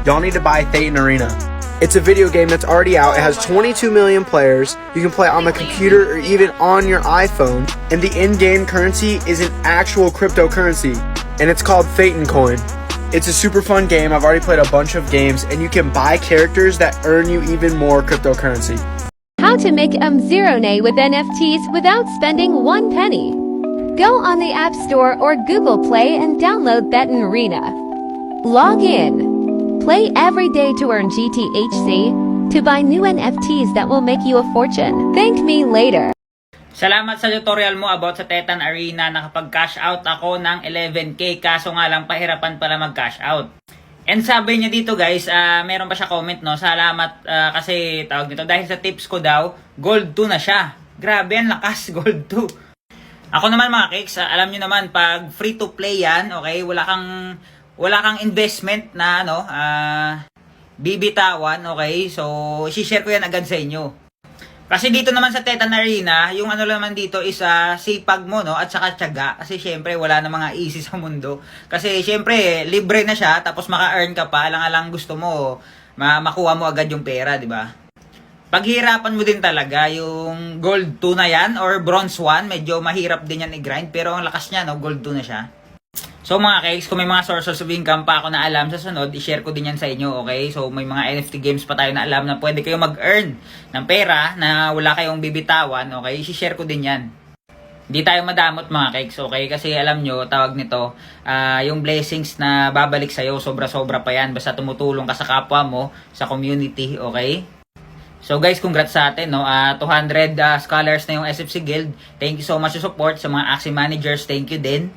y'all need to buy Thetan Arena. It's a video game that's already out. It has 22 million players. You can play it on the computer or even on your iPhone. And the in-game currency is an actual cryptocurrency. And it's called Thetan Coin. It's a super fun game. I've already played a bunch of games. And you can buy characters that earn you even more cryptocurrency. How to make zero nay with NFTs without spending one penny. Go on the App Store or Google Play and download Thetan Arena. Log in. Play every day to earn GTHC to buy new NFTs that will make you a fortune. Thank me later. Salamat sa tutorial mo about sa Thetan Arena. Nakapag-cash out ako ng 11k kaso nga lang pahirapan pala mag-cash out. And sabi niya dito guys, meron pa siya comment no. Salamat kasi tawag nito dahil sa tips ko daw, gold 2 na siya. Grabe ang lakas, gold 2. Ako naman mga cakes, alam niyo naman pag free to play yan, okay? Wala kang investment na bibitawan, okay? So, i-share ko yan agad sa inyo. Kasi dito naman sa Thetan Arena, yung naman dito is sipag mo, no? At saka tiyaga. Kasi syempre, wala na mga easy sa mundo. Kasi syempre, libre na siya, tapos maka-earn ka pa, alang-alang gusto mo, makuha mo agad yung pera, di ba? Paghirapan mo din talaga yung gold 2 na yan, or bronze 1, medyo mahirap din yan i-grind, pero ang lakas niya, no? Gold 2 na siya. So mga cakes, kung may mga sources of income pa ako na alam sa sunod, i-share ko din yan sa inyo, okay? So may mga NFT games pa tayo na alam na pwede kayo mag-earn ng pera na wala kayong bibitawan, okay? I-share ko din yan. Hindi tayo madamot mga cakes, okay? Kasi alam nyo, tawag nito, yung blessings na babalik sa'yo, sobra-sobra pa yan. Basta tumutulong ka sa kapwa mo, sa community, okay? So guys, congrats sa atin, no? 200 scholars na yung SFC Guild. Thank you so much sa support. Sa mga Axie managers, thank you din.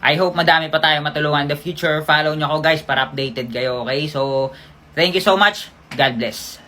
I hope madami pa tayo matulungan in the future. Follow nyo ako guys para updated kayo, okay? So, thank you so much. God bless.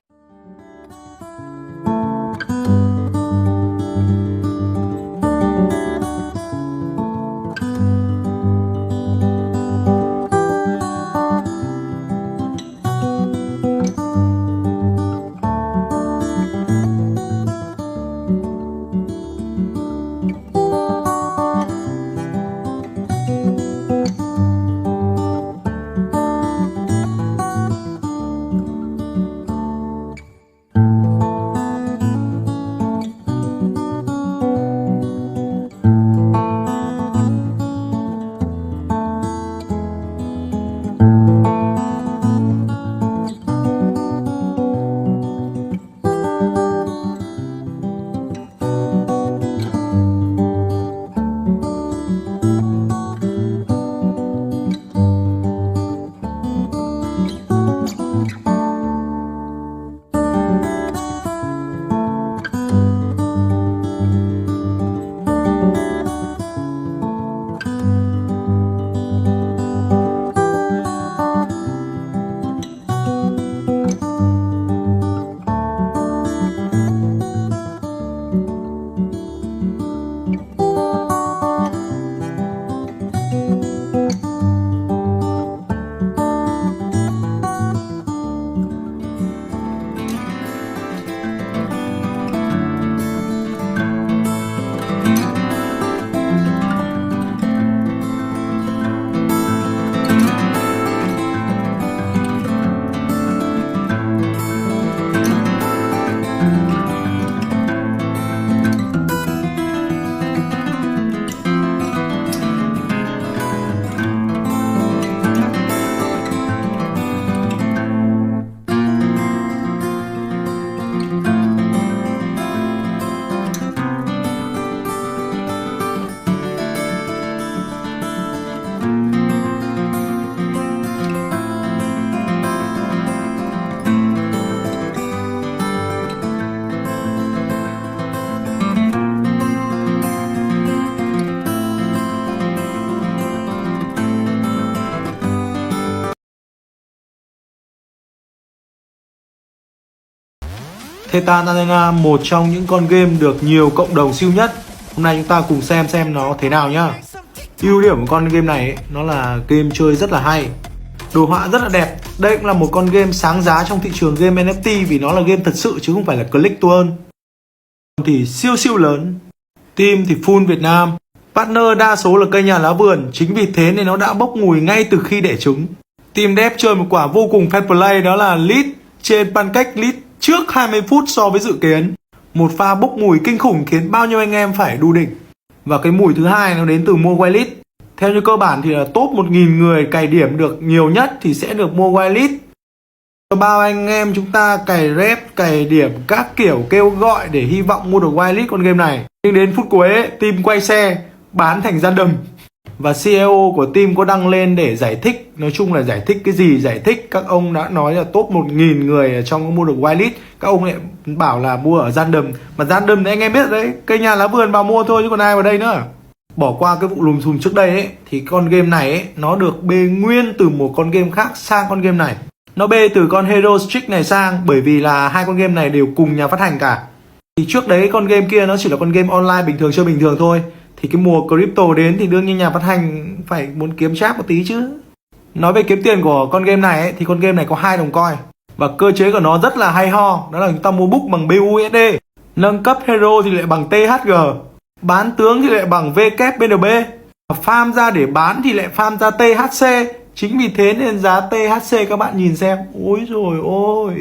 Thetan Arena, một trong những con game được nhiều cộng đồng siêu nhất. Hôm nay chúng ta cùng xem nó thế nào nhá. Ưu điểm của con game này ấy, nó là game chơi rất là hay, đồ họa rất là đẹp. Đây cũng là một con game sáng giá trong thị trường game NFT vì nó là game thật sự chứ không phải là click to earn. Thì siêu lớn, team thì full Việt Nam, partner đa số là cây nhà lá vườn, chính vì thế nên nó đã bốc mùi ngay từ khi đẻ trứng. Team Dev chơi một quả vô cùng fair play, đó là lead trên pancake, lead trước 20 phút so với dự kiến. Một pha bốc mùi kinh khủng khiến bao nhiêu anh em phải đu đỉnh. Và cái mùi thứ hai nó đến từ mua white lead. Theo như cơ bản thì là top 1.000 người cày điểm được nhiều nhất thì sẽ được mua white lead. Cho bao anh em chúng ta cày rep, cày điểm các kiểu kêu gọi để hy vọng mua được white lead con game này. Nhưng đến phút cuối ấy, team quay xe bán thành random. Và CEO của team có đăng lên để giải thích. Nói chung là giải thích cái gì? Giải thích các ông đã nói là top 1.000 người ở trong có mua được white lead. Các ông lại bảo là mua ở random. Mà random thì anh em biết đấy, cây nhà lá vườn vào mua thôi chứ còn ai vào đây nữa. Bỏ qua cái vụ lùm xùm trước đây ấy, thì con game này ấy, nó được bê nguyên từ một con game khác sang con game này. Nó bê từ con Hero Streak này sang bởi vì là hai con game này đều cùng nhà phát hành cả. Thì trước đấy con game kia nó chỉ là con game online bình thường, chơi bình thường thôi. Thì cái mùa crypto đến thì đương nhiên nhà phát hành phải muốn kiếm cháp một tí chứ. Nói về kiếm tiền của con game này ấy, thì con game này có 2 đồng coin. Và cơ chế của nó rất là hay ho. Đó là chúng ta mua book bằng BUSD, nâng cấp hero thì lại bằng THG, bán tướng thì lại bằng WBNB, farm ra để bán thì lại farm ra THC. Chính vì thế nên giá THC các bạn nhìn xem, ôi rồi ôi,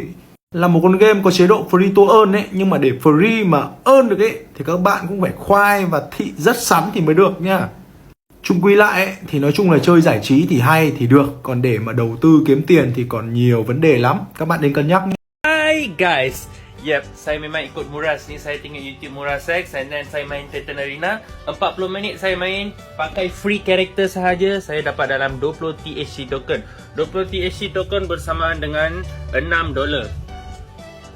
là một con game có chế độ free to earn ấy, nhưng mà để free mà earn được ấy thì các bạn cũng phải khoai và thị rất sắn thì mới được nhá. Chung quy lại ấy, thì nói chung là chơi giải trí thì hay thì được, còn để mà đầu tư kiếm tiền thì còn nhiều vấn đề lắm, các bạn nên cân nhắc nhé. Hi guys. Yep, saya memang ikut Muraz ni. Saya tengok YouTube Muraz X and then saya main Titan Arena. 40 minit saya main pakai free character sahaja. Saya dapat dalam 20 THC token. 20 THC token bersamaan dengan $6.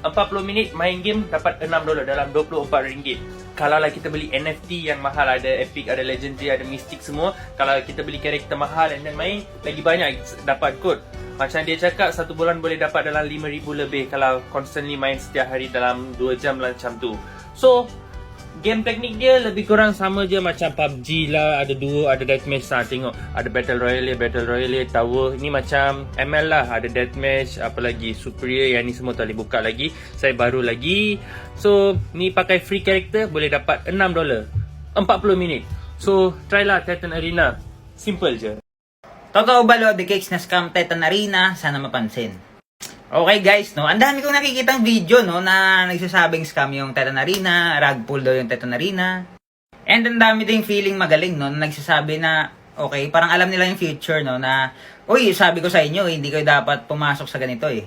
40 minit main game dapat $6 dalam RM24. Kalau lah kita beli NFT yang mahal, ada epic, ada legendary, ada mystic semua. Kalau kita beli karakter mahal and then main, lagi banyak dapat kod. Macam dia cakap, 1 bulan boleh dapat dalam 5,000 lebih kalau constantly main setiap hari dalam 2 jam lah macam tu. So, game teknik dia lebih kurang sama je macam PUBG lah. Ada duo, ada deathmatch lah. Tengok, ada Battle Royale, Tower. Ini macam ML lah. Ada deathmatch, apa lagi, Superior. Yang ni semua tak boleh buka lagi. Saya baru lagi. So, ni pakai free character boleh dapat $6. 40 minit. So, try lah Titan Arena. Simple je. Totoo ba Lodi Cakes na scam Titan Arena? Sana mapansin. Okay guys, no, ang dami kong nakikitang video no na nagsasabing scam yung Titan Arena, rug pull daw yung Titan Arena. And ang dami ding feeling magaling no na nagsasabi na okay, parang alam nila yung future no na uy, sabi ko sa inyo, hindi kayo dapat pumasok sa ganito eh.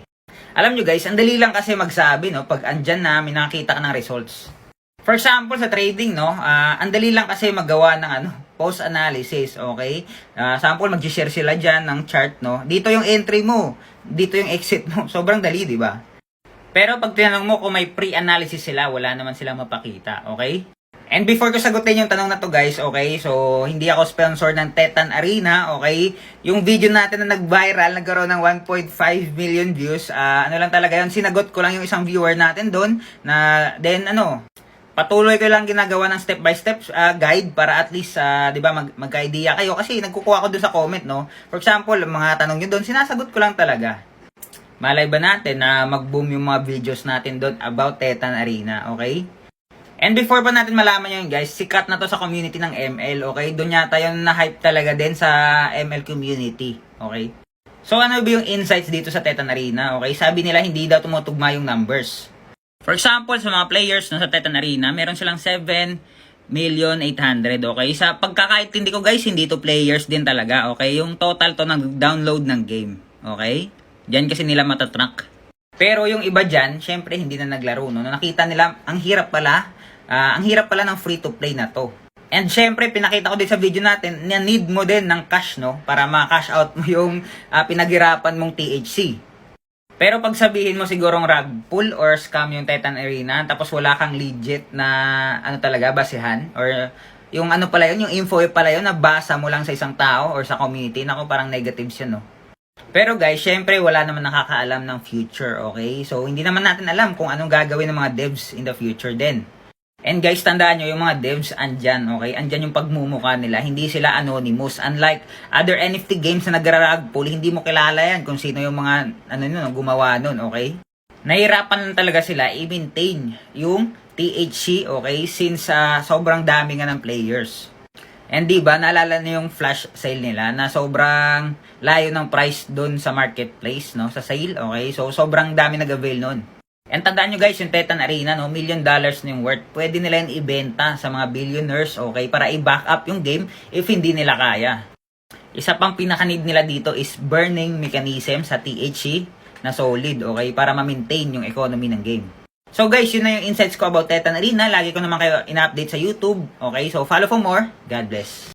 Alam nyo guys, ang dali lang kasi magsabi no pag andyan na may nakita ka ng results. For example, sa trading, no, ang dali lang kasi magawa ng post analysis, okay? Sample, mag-share sila dyan ng chart, no? Dito yung entry mo, dito yung exit mo. Sobrang dali, di ba? Pero pag tinanong mo kung may pre-analysis sila, wala naman silang mapakita, okay? And before ko sagutin yung tanong na to guys, okay? So, hindi ako sponsor ng Titan Arena, okay? Yung video natin na nag-viral, nagkaroon ng 1.5 million views. Ano lang talaga yun, sinagot ko lang yung isang viewer natin doon na, then patuloy ko lang ginagawa ng step-by-step guide para at least, di ba, magka-idea kayo. Kasi nagkukuha ko dun sa comment, no? For example, mga tanong nyo dun, sinasagot ko lang talaga. Malay ba natin na mag-boom yung mga videos natin dun about Titan Arena, okay? And before pa natin malaman yun, guys, sikat na to sa community ng ML, okay? Doon yata yung na-hype talaga din sa ML community, okay? So, ano ba yung insights dito sa Titan Arena, okay? Sabi nila, hindi daw tumutugma yung numbers. For example, sa mga players no, sa Titan Arena, meron silang 7,800,000, okay? Sa pagkakaintindi ko guys, hindi to players din talaga, okay? Yung total to ng download ng game, okay? Diyan kasi nila matatrack. Pero yung iba dyan, syempre hindi na naglaro, no? Nakita nila, ang hirap pala ng free-to-play na to. And syempre, pinakita ko din sa video natin, na need mo din ng cash, no? Para ma-cash out mo yung pinaghirapan mong THC. Pero pag sabihin mo sigurong rug pull or scam yung Titan Arena, tapos wala kang legit na talaga basehan, or yung pala yun, yung info pala yun, nabasa mo lang sa isang tao or sa community, nako parang negative siya, no? Pero guys, syempre wala naman nakakaalam ng future, okay? So hindi naman natin alam kung anong gagawin ng mga devs in the future din. And guys, tandaan nyo, yung mga devs andyan, okay? Andyan yung pagmumukha nila. Hindi sila anonymous. Unlike other NFT games na nagra-rug pull, hindi mo kilala yan kung sino yung mga gumawa nun, okay? Nahirapan lang talaga sila i-maintain yung THC, okay? Since sobrang dami nga ng players. And di ba naalala niyo yung flash sale nila na sobrang layo ng price doon sa marketplace, no? Sa sale, okay? So sobrang dami nag-avail noon. And tandaan nyo guys, yung Titan Arena, no, $1 million na yung worth. Pwede nila yung ibenta sa mga billionaires, okay? Para i-back up yung game if hindi nila kaya. Isa pang pinaka-need nila dito is burning mechanism sa THC na solid, okay? Para ma-maintain yung economy ng game. So guys, yun na yung insights ko about Titan Arena. Lagi ko naman kayo ina-update sa YouTube. Okay, so follow for more. God bless.